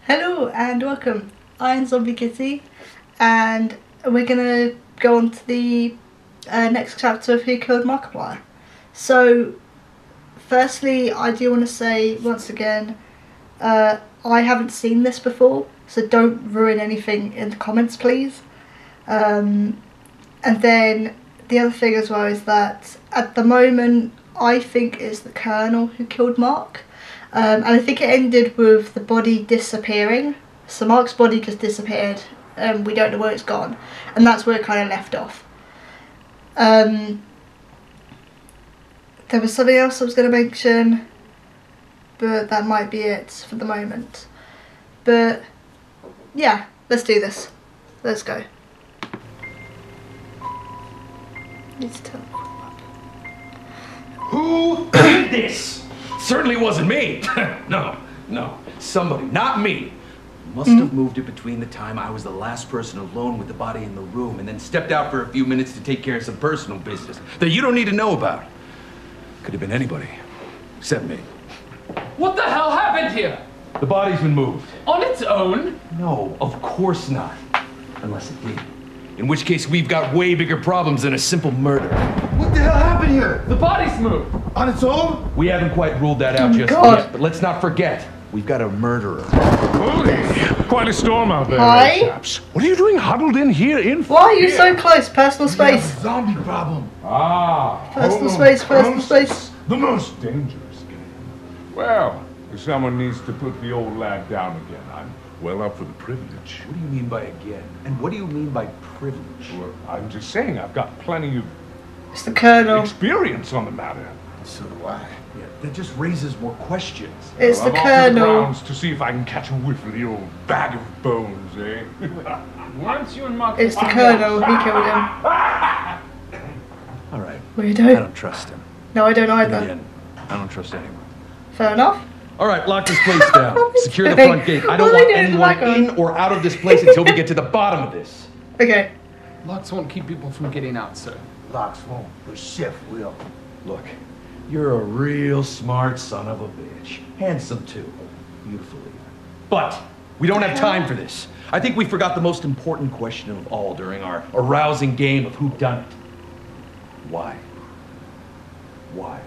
Hello and welcome. I'm Zombie Kitty, and we're gonna go on to the next chapter of Who Killed Markiplier. So, firstly, I do want to say once again, I haven't seen this before, so don't ruin anything in the comments, please. And then the other thing as well is that at the moment, I think it's the Colonel who killed Mark. And I think it ended with the body disappearing. So Mark's body just disappeared and we don't know where it's gone. And that's where it kind of left off. There was something else I was going to mention, but that might be it for the moment. But yeah, let's do this. Let's go. Need to tell. Who did this? Certainly wasn't me. No. Somebody, not me. Must have moved it between the time I was the last person alone with the body in the room and then stepped out for a few minutes to take care of some personal business that you don't need to know about. Could have been anybody, except me. What the hell happened here? The body's been moved. On its own? No, of course not. Unless it did. In which case, we've got way bigger problems than a simple murder. What the hell happened here? The body's moved. On its own? We haven't quite ruled that out just God. yet, but let's not forget, we've got a murderer. Holy, quite a storm out there, Hi. chaps. What are you doing huddled in here in Why are you so close? Personal We have space. a zombie problem. Personal space, personal space. The most dangerous game. Well, if someone needs to put the old lad down again, I'm well up for the privilege. What do you mean by again? And what do you mean by privilege? Well, I'm just saying I've got plenty of It's the Colonel. experience on the matter. So do I. Yeah, that just raises more questions. It's the I'm off to the Colonel. grounds to see if I can catch a whiff of the old bag of bones, eh? Weren't you and Mark? It's the Colonel. He killed him. All right. I Weirdo. don't trust him. No, I don't And either. again, I don't trust anyone. Fair enough. All right, lock this place down. What are we Secure the doing? front gate. I What don't are we want doing in the anyone background? in or out of this place until we get to the bottom of this. Okay. Locks won't keep people from getting out, sir. Locks won't, but Chef will. Look, you're a real smart son of a bitch. Handsome, too. Beautiful even. But we don't have time for this. I think we forgot the most important question of all during our arousing game of whodunit. Why? Why?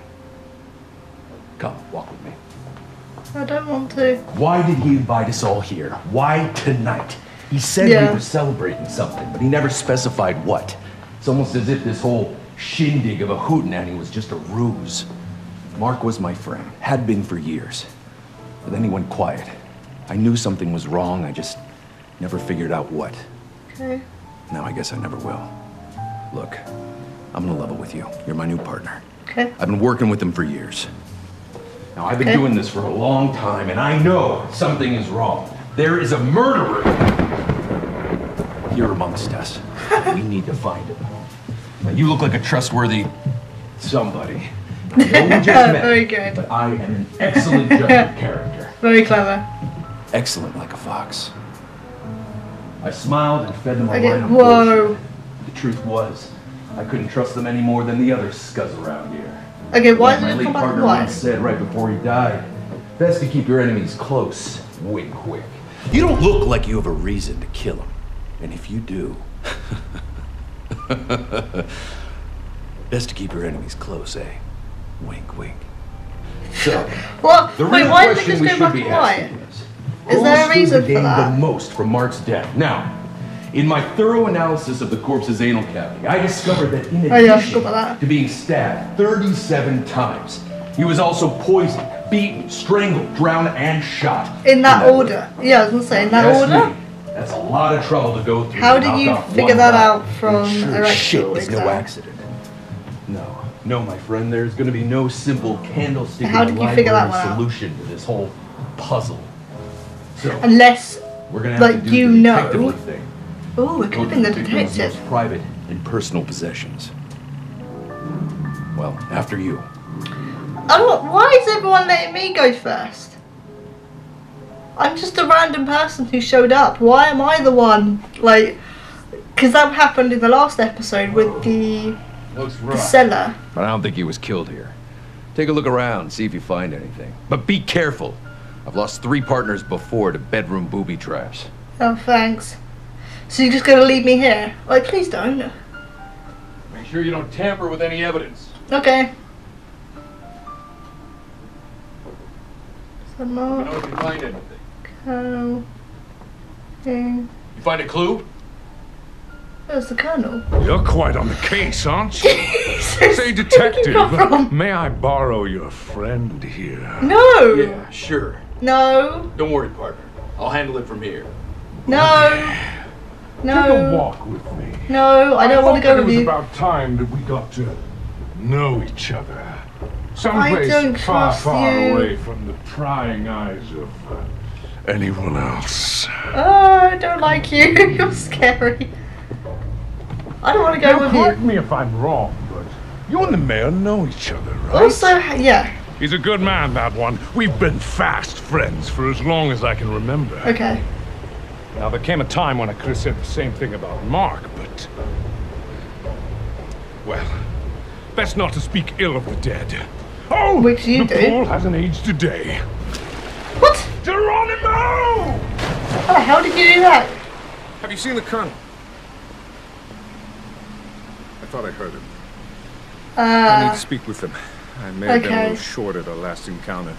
Come, walk with me. I don't want to. Why did he invite us all here? Why tonight? He said Yeah. we were celebrating something, but he never specified what. It's almost as if this whole shindig of a hootenanny was just a ruse. Mark was my friend, had been for years. But then he went quiet. I knew something was wrong, I just never figured out what. Okay. Now I guess I never will. Look, I'm gonna level with you. You're my new partner. Okay. I've been working with him for years. Now, I've been Okay. doing this for a long time, and I know something is wrong. There is a murderer here amongst us. We need to find him. Now, you look like a trustworthy somebody. I know we just met, Very good. but I am an excellent judge of character. Very clever. Excellent like a fox. I smiled and fed them a Okay, line of whoa. bullshit. The truth was, I couldn't trust them any more than the other scuzz around here. Okay, why Like my did it late come back partner white? once said right before he died, best to keep your enemies close. Wink, wink. You don't look like you have a reason to kill him. And if you do, best to keep your enemies close, eh? Wink, wink. So, What? the Wait, real why did it question just we go should back be to white? asking is, Is there a who reason stood for to gain that? the most from Mark's death? Now, in my thorough analysis of the corpse's anal cavity, I discovered that in Oh, yeah, I addition forgot about that. to being stabbed 37 times, he was also poisoned, beaten, strangled, drowned, and shot. In that order. Yeah, I was gonna say, in that Yes, order? me. That's a lot of trouble to go through. How to did knock you off figure one that guy. out from Sure a shit, rectal it's no exam? accident. No, my friend, there's gonna be no simple candlestick How in did the you figure that library one out? solution to this whole puzzle. So, Unless, we're gonna have like, to do you the know. detective thing. Oh, it could Go have been the to victim's detective. most private and personal possessions. Well, after you. Why is everyone letting me go first? I'm just a random person who showed up. Why am I the one? Like, because that happened in the last episode with the Looks cellar. But I don't think he was killed here. Take a look around, see if you find anything. But be careful. I've lost 3 partners before to bedroom booby traps. Oh, thanks. So you're just gonna leave me here? Like, please don't. Make sure you don't tamper with any evidence. Okay. Let me know if you find anything. Colonel. Okay. You find a clue? Where's the Colonel? You're quite on the case, aren't you? Jesus, Say, where'd you come detective, from? may I borrow your friend here? No! Yeah, sure. No! Don't worry, partner. I'll handle it from here. No! Take a No! walk with me. No, I don't want to go thought with it was you. about time that we got to know each other. Someplace don't far, trust far you. away from the prying eyes of anyone else. Oh, I don't like you. You're scary. I don't want to go Now, with correct you. me if I'm wrong, but you and the mayor know each other, right? Also, yeah. He's a good man, that one. We've been fast friends for as long as I can remember. Okay. Now, there came a time when I could have said the same thing about Mark, but... well, best not to speak ill of the dead. Oh! Which you the do. pool hasn't aged a day. What? Geronimo! How the hell did you do that? Have you seen the Colonel? I thought I heard him. I need to speak with him. I may have been a okay. little short at our last encounter.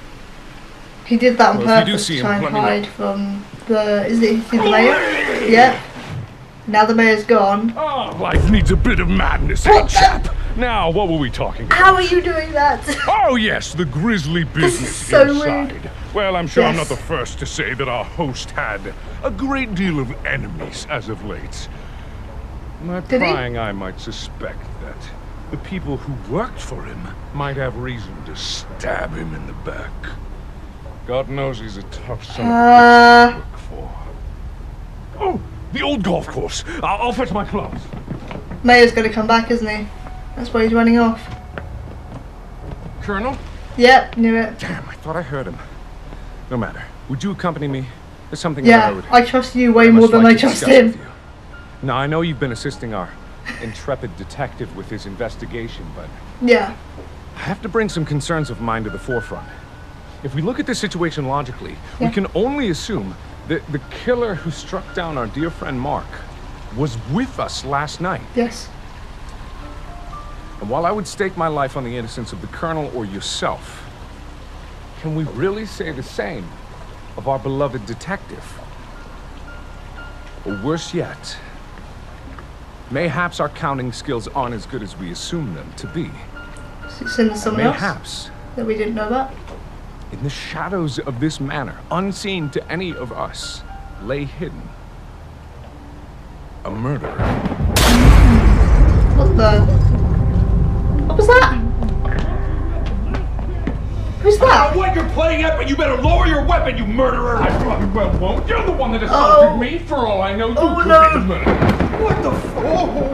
He did that on Well, if you do purpose see to him, try and let me know. hide from the... Is it the mayor? Yep. Now the mayor's gone. Oh, life needs a bit of madness, What eh, the- chap? Now, what were we talking about? How are you doing that? Oh, yes, the grisly business is so inside. rude. Well, I'm sure I'm not Yes. the first to say that our host had a great deal of enemies as of late. My Did he? prying eye might suspect that the people who worked for him might have reason to stab him in the back. God knows he's a tough son of a bitch to work for. Oh, the old golf course. I'll fetch my clubs. Mayor's gonna come back, isn't he? That's why he's running off. Colonel? Yep, knew it. Damn, I thought I heard him. No matter. Would you accompany me? There's something that I Yeah, would... I trust you way I more must than like I to trust discuss with him. you. Now, I know you've been assisting our intrepid detective with his investigation, but Yeah. I have to bring some concerns of mine to the forefront. If we look at this situation logically, Yeah. we can only assume that the killer who struck down our dear friend Mark was with us last night. Yes. And while I would stake my life on the innocence of the Colonel or yourself, can we really say the same of our beloved detective? Or worse yet, mayhaps our counting skills aren't as good as we assume them to be. So it's in someone else Mayhaps, that we didn't know about. in the shadows of this manor, unseen to any of us, lay hidden a murderer. What the? What was that? Who's I don't that? know what you're playing at, but you better lower your weapon, you murderer! I probably well won't. You're the one that Oh. assaulted me. For all I know, you Oh, could no. be the murderer. What the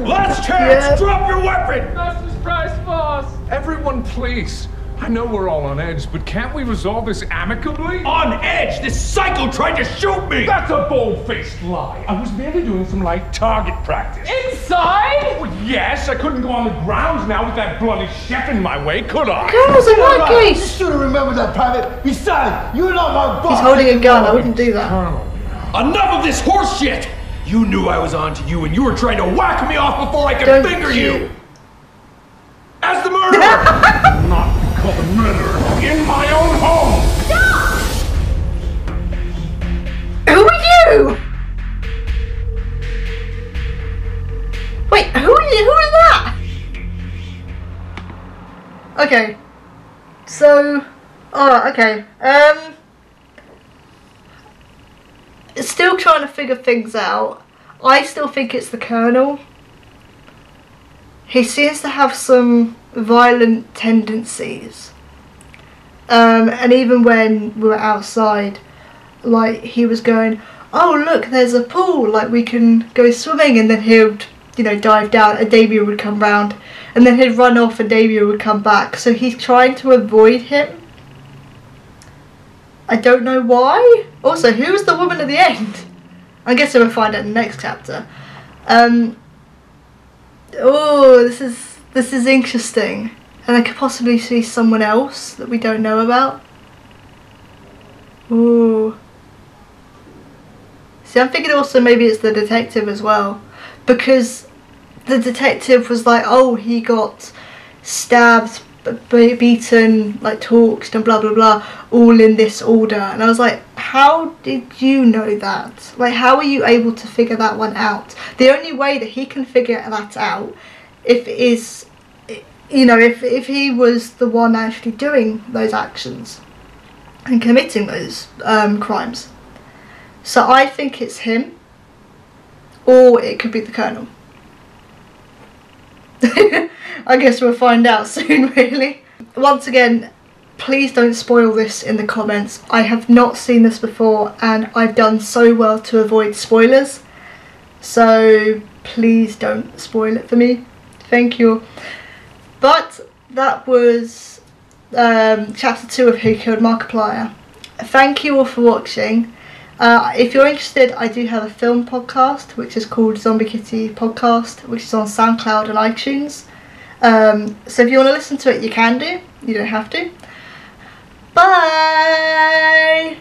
Last chance! Yeah. Drop your weapon! Fastest price, boss. Everyone, please. I know we're all on edge, but can't we resolve this amicably? On edge! This psycho tried to shoot me! That's a bold-faced lie. I was merely doing some light target practice. Inside? Well, yes, I couldn't go on the grounds now with that bloody chef in my way, could I? Colonel's in my You case. should have remembered that, Private. Besides, you're not my boss. He's holding a gun. I wouldn't do that. Colonel. Enough of this horse shit! You knew I was on to you, and you were trying to whack me off before I could Don't finger you- you! As the murderer! Not called a murderer in my own home! Who are you? Wait, who are you? Who is that? Okay. So, okay. Still trying to figure things out. I still think it's the Colonel. He seems to have some violent tendencies. And even when we were outside, like, he was going, oh look, there's a pool, like we can go swimming, and then he would, you know, dive down and Damien would come round, and then he'd run off and Damien would come back. So he's trying to avoid him. I don't know why. Also, who was the woman at the end? I guess we'll find out in the next chapter. Oh, this is interesting. And I could possibly see someone else that we don't know about. Ooh. See, I'm thinking also maybe it's the detective as well, because the detective was like, oh, he got stabbed, beaten, like torched and blah blah blah, all in this order. And I was like, how did you know that? Like, how are you able to figure that one out? The only way that he can figure that out, if it is, you know, if he was the one actually doing those actions and committing those crimes. So I think it's him, or it could be the Colonel. I guess we'll find out soon, really. Once again, please don't spoil this in the comments. I have not seen this before, and I've done so well to avoid spoilers. So please don't spoil it for me. Thank you. But that was chapter 2 of Who Killed Markiplier. Thank you all for watching. If you're interested, I do have a film podcast which is called Zombie Kitty Podcast, which is on SoundCloud and Itunes. So if you want to listen to it, you can do. You don't have to. Bye!